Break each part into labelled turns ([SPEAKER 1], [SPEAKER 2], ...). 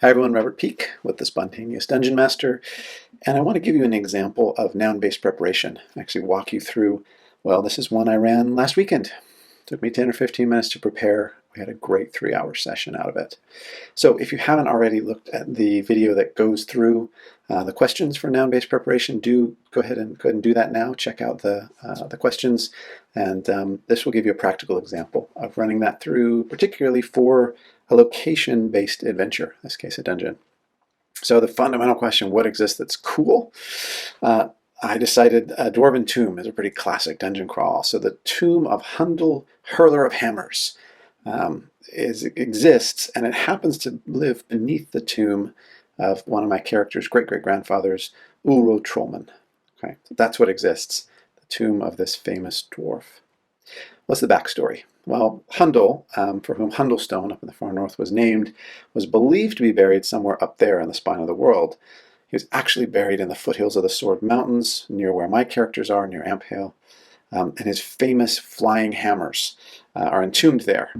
[SPEAKER 1] Hi everyone, Robert Peake with the Spontaneous Dungeon Master, and I want to give you an example of noun-based preparation. Actually walk you through, well, this is one I ran last weekend. It took me 10 or 15 minutes to prepare. We had a great 3-hour session out of it. So if you haven't already looked at the video that goes through the questions for noun-based preparation, do go ahead and do that now. Check out the questions, and this will give you a practical example of running that through, particularly for a location-based adventure, in this case a dungeon. So the fundamental question, what exists that's cool? I decided a Dwarven Tomb is a pretty classic dungeon crawl. So the tomb of Hundel, Hurler of Hammers, exists, and it happens to live beneath the tomb of one of my character's great-great-grandfathers, Ulro Trollman. Okay, so that's what exists, the tomb of this famous dwarf. What's the backstory? Well, Hundel, for whom Hundelstone up in the far north was named, was believed to be buried somewhere up there in the spine of the world. He was actually buried in the foothills of the Sword Mountains, near where my characters are, near Amphale, and his famous flying hammers are entombed there.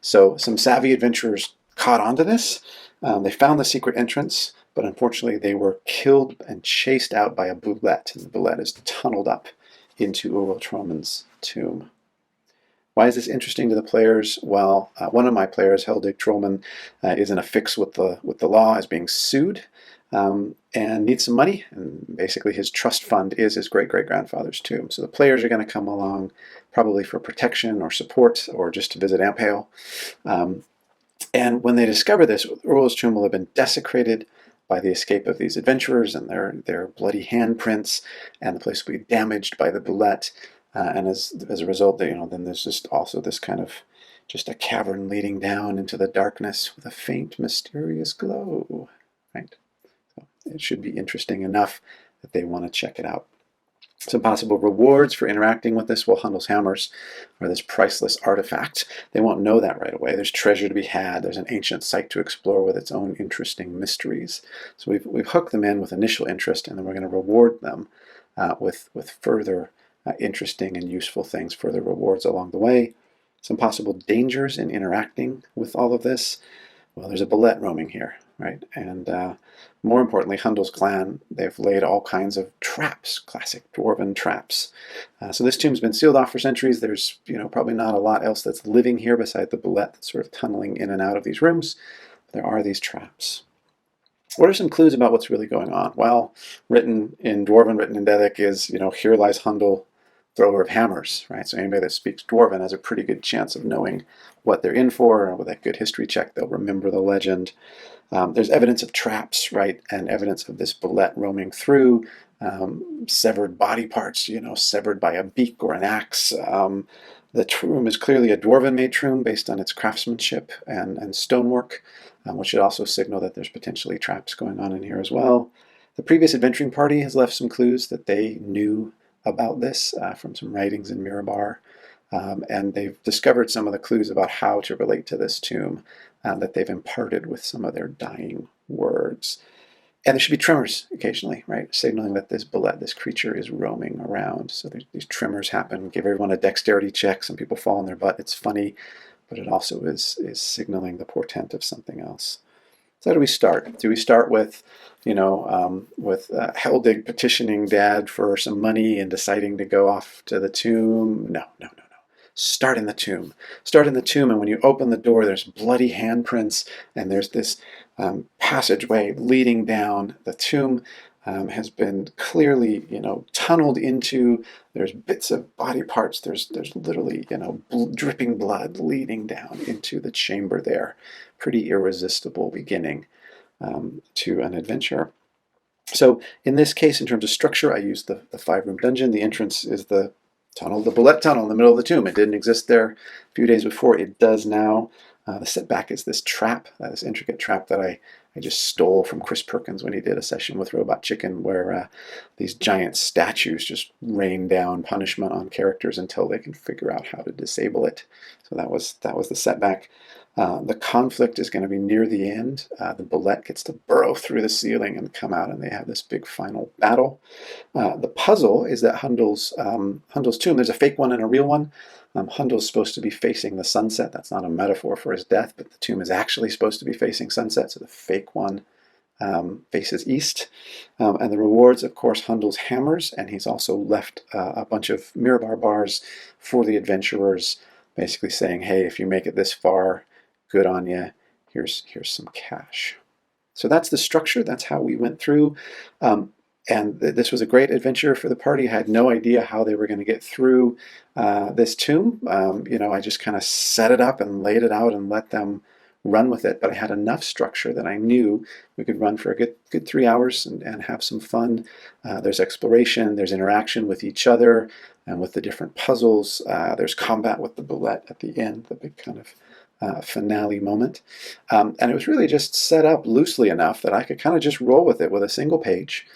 [SPEAKER 1] So some savvy adventurers caught onto this. They found the secret entrance, but unfortunately they were killed and chased out by a boulette, and the boulette is tunneled up into Ulro Trollman's tomb. Why is this interesting to the players? Well, one of my players, Heldig Trollman, is in a fix with the law, is being sued, and needs some money. And basically his trust fund is his great-great-grandfather's tomb. So the players are going to come along probably for protection or support or just to visit Amphale. And when they discover this, Ulro's tomb will have been desecrated by the escape of these adventurers and their bloody handprints, and the place will be damaged by the boulette. And as a result, then there's just also this kind of just a cavern leading down into the darkness with a faint, mysterious glow. Right? So it should be interesting enough that they want to check it out. Some possible rewards for interacting with this. Well, Hundel's hammers are this priceless artifact. They won't know that right away. There's treasure to be had. There's an ancient site to explore with its own interesting mysteries. So we've hooked them in with initial interest, and then we're going to reward them with further interesting and useful things, further rewards along the way. Some possible dangers in interacting with all of this. Well, there's a boulette roaming here, right? And more importantly, Hundel's clan, they've laid all kinds of traps, classic dwarven traps. So this tomb's been sealed off for centuries. There's probably not a lot else that's living here beside the boulette that's sort of tunneling in and out of these rooms. There are these traps. What are some clues about what's really going on? Well, written in Dwarven, written in Dedic is, here lies Hundel, thrower of hammers, right? So anybody that speaks Dwarven has a pretty good chance of knowing what they're in for, and with that good history check, they'll remember the legend. There's evidence of traps, right? And evidence of this boulette roaming through, severed body parts, severed by a beak or an axe. The tomb is clearly a Dwarven-made tomb based on its craftsmanship and stonework, which should also signal that there's potentially traps going on in here as well. The previous adventuring party has left some clues that they knew about this from some writings in Mirabar, and they've discovered some of the clues about how to relate to this tomb that they've imparted with some of their dying words. And there should be tremors occasionally, right, signaling that this boulette, this creature, is roaming around. So these tremors happen. Give everyone a dexterity check. Some people fall on their butt. It's funny, but it also is signaling the portent of something else. So how do we start? Do we start with, Heldig petitioning Dad for some money and deciding to go off to the tomb? No. Start in the tomb. Start in the tomb, and when you open the door, there's bloody handprints, and there's this passageway leading down. The tomb has been clearly, tunneled into. There's bits of body parts. There's literally, dripping blood leading down into the chamber there. Pretty irresistible beginning to an adventure. So in this case, in terms of structure, I used the 5-room dungeon. The entrance is the tunnel, the boulette tunnel in the middle of the tomb. It didn't exist there a few days before. It does now. The setback is this trap, this intricate trap that I just stole from Chris Perkins when he did a session with Robot Chicken, where these giant statues just rain down punishment on characters until they can figure out how to disable it. So that was the setback. The conflict is going to be near the end. The bullet gets to burrow through the ceiling and come out, and they have this big final battle. The puzzle is that Handel's tomb, there's a fake one and a real one. Handel's supposed to be facing the sunset. That's not a metaphor for his death, but the tomb is actually supposed to be facing sunset, so the fake one faces east. And the rewards, of course, Handel's hammers, and he's also left a bunch of Mirabar bars for the adventurers, basically saying, hey, if you make it this far, good on you. Here's some cash. So that's the structure. That's how we went through. And this was a great adventure for the party. I had no idea how they were going to get through this tomb. I just kind of set it up and laid it out and let them run with it. But I had enough structure that I knew we could run for a good 3 hours and have some fun. There's exploration. There's interaction with each other and with the different puzzles. There's combat with the bullet at the end, the big kind of finale moment. And it was really just set up loosely enough that I could kind of just roll with it with a single page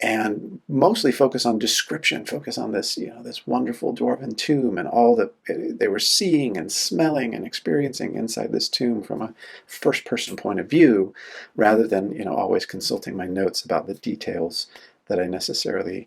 [SPEAKER 1] and mostly focus on description, focus on this, this wonderful dwarven tomb and all that they were seeing and smelling and experiencing inside this tomb from a first-person point of view, rather than, always consulting my notes about the details that I necessarily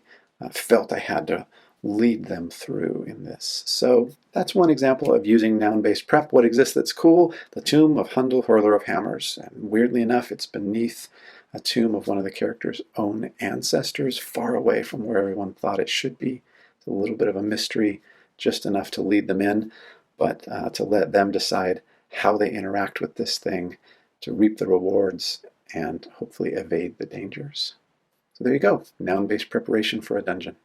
[SPEAKER 1] felt I had to lead them through in this. So that's one example of using noun-based prep. What exists that's cool? The tomb of Hundel, Hurler of Hammers. And weirdly enough, it's beneath a tomb of one of the characters' own ancestors, far away from where everyone thought it should be. It's a little bit of a mystery, just enough to lead them in, but to let them decide how they interact with this thing, to reap the rewards, and hopefully evade the dangers. So there you go, noun-based preparation for a dungeon.